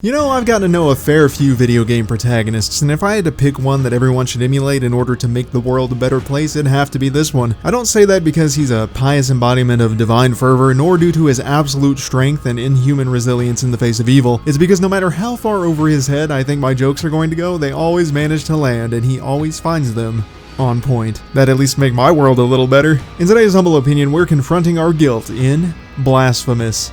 You know, I've gotten to know a fair few video game protagonists, and if I had to pick one that everyone should emulate in order to make the world a better place, it'd have to be this one. I don't say that because he's a pious embodiment of divine fervor, nor due to his absolute strength and inhuman resilience in the face of evil. It's because no matter how far over his head I think my jokes are going to go, they always manage to land, and he always finds them on point. That at least make my world a little better. In today's humble opinion, we're confronting our guilt in Blasphemous.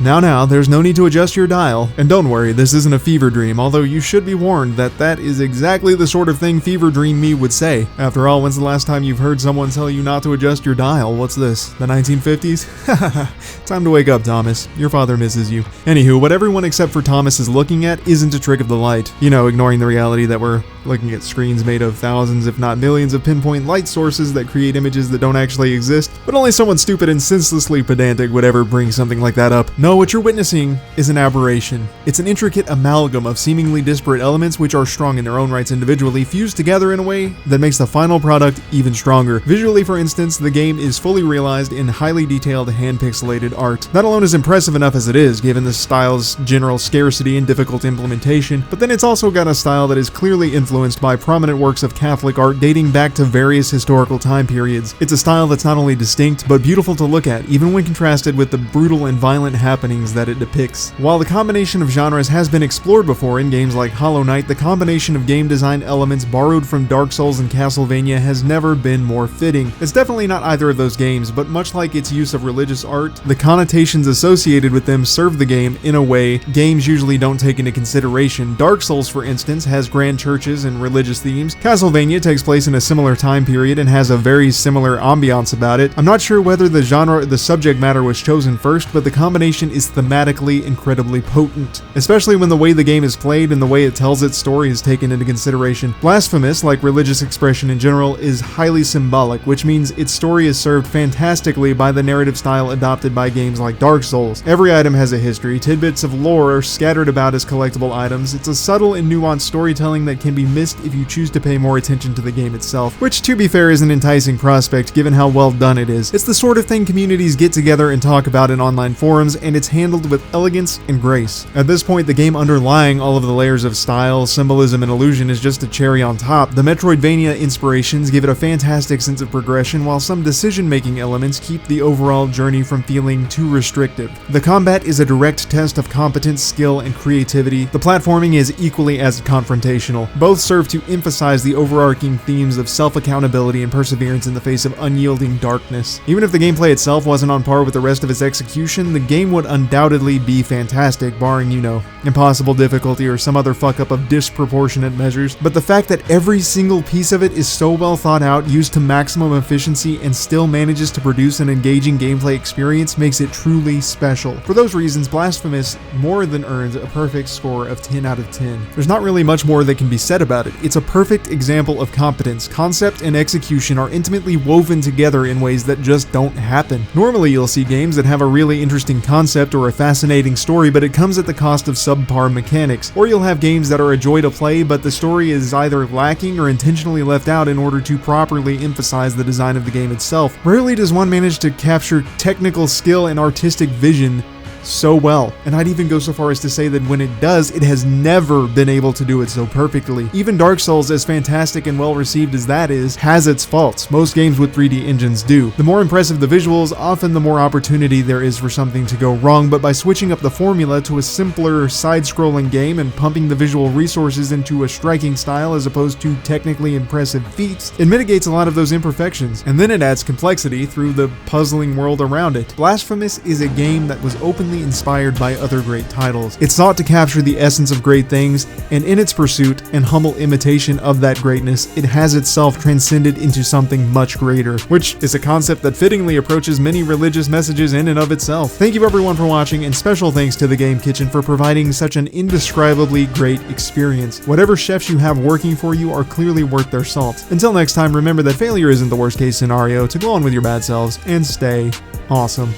Now, there's no need to adjust your dial. And don't worry, this isn't a fever dream, although you should be warned that that is exactly the sort of thing fever dream me would say. After all, when's the last time you've heard someone tell you not to adjust your dial? What's this, the 1950s? Haha, time to wake up, Thomas. Your father misses you. Anywho, what everyone except for Thomas is looking at isn't a trick of the light. You know, ignoring the reality that we're looking at screens made of thousands, if not millions, of pinpoint light sources that create images that don't actually exist, but only someone stupid and senselessly pedantic would ever bring something like that up. No, what you're witnessing is an aberration. It's an intricate amalgam of seemingly disparate elements which are strong in their own rights individually, fused together in a way that makes the final product even stronger. Visually, for instance, the game is fully realized in highly detailed hand-pixelated art. That alone is impressive enough as it is, given the style's general scarcity and difficult implementation, but then it's also got a style that is clearly influenced by prominent works of Catholic art dating back to various historical time periods. It's a style that's not only distinct, but beautiful to look at, even when contrasted with the brutal and violent happenings that it depicts. While the combination of genres has been explored before in games like Hollow Knight, the combination of game design elements borrowed from Dark Souls and Castlevania has never been more fitting. It's definitely not either of those games, but much like its use of religious art, the connotations associated with them serve the game in a way games usually don't take into consideration. Dark Souls, for instance, has grand churches and religious themes. Castlevania takes place in a similar time period and has a very similar ambiance about it. I'm not sure whether the subject matter was chosen first, but the combination is thematically incredibly potent, especially when the way the game is played and the way it tells its story is taken into consideration. Blasphemous, like religious expression in general, is highly symbolic, which means its story is served fantastically by the narrative style adopted by games like Dark Souls. Every item has a history, tidbits of lore are scattered about as collectible items. It's a subtle and nuanced storytelling that can be missed if you choose to pay more attention to the game itself, which to be fair is an enticing prospect given how well done it is. It's the sort of thing communities get together and talk about in online forums, and it's handled with elegance and grace. At this point, the game underlying all of the layers of style, symbolism, and illusion is just a cherry on top. The Metroidvania inspirations give it a fantastic sense of progression, while some decision-making elements keep the overall journey from feeling too restrictive. The combat is a direct test of competence, skill, and creativity. The platforming is equally as confrontational. Both serve to emphasize the overarching themes of self-accountability and perseverance in the face of unyielding darkness. Even if the gameplay itself wasn't on par with the rest of its execution, the game would undoubtedly be fantastic, barring, you know, impossible difficulty or some other fuck up of disproportionate measures. But the fact that every single piece of it is so well thought out, used to maximum efficiency, and still manages to produce an engaging gameplay experience makes it truly special. For those reasons, Blasphemous more than earns a perfect score of 10 out of 10. There's not really much more that can be said about it. It's a perfect example of competence. Concept and execution are intimately woven together in ways that just don't happen. Normally you'll see games that have a really interesting concept or a fascinating story, but it comes at the cost of subpar mechanics. Or you'll have games that are a joy to play, but the story is either lacking or intentionally left out in order to properly emphasize the design of the game itself. Rarely does one manage to capture technical skill and artistic vision so well, and I'd even go so far as to say that when it does, it has never been able to do it so perfectly. Even Dark Souls, as fantastic and well received as that is, has its faults. Most games with 3D engines do. The more impressive the visuals, often the more opportunity there is for something to go wrong, but by switching up the formula to a simpler side-scrolling game and pumping the visual resources into a striking style as opposed to technically impressive feats, it mitigates a lot of those imperfections, and then it adds complexity through the puzzling world around it. Blasphemous is a game that was openly inspired by other great titles. It sought to capture the essence of great things, and in its pursuit and humble imitation of that greatness, it has itself transcended into something much greater, which is a concept that fittingly approaches many religious messages in and of itself. Thank you everyone for watching, and special thanks to the Game Kitchen for providing such an indescribably great experience. Whatever chefs you have working for you are clearly worth their salt. Until next time, remember that failure isn't the worst case scenario, to go on with your bad selves and stay awesome.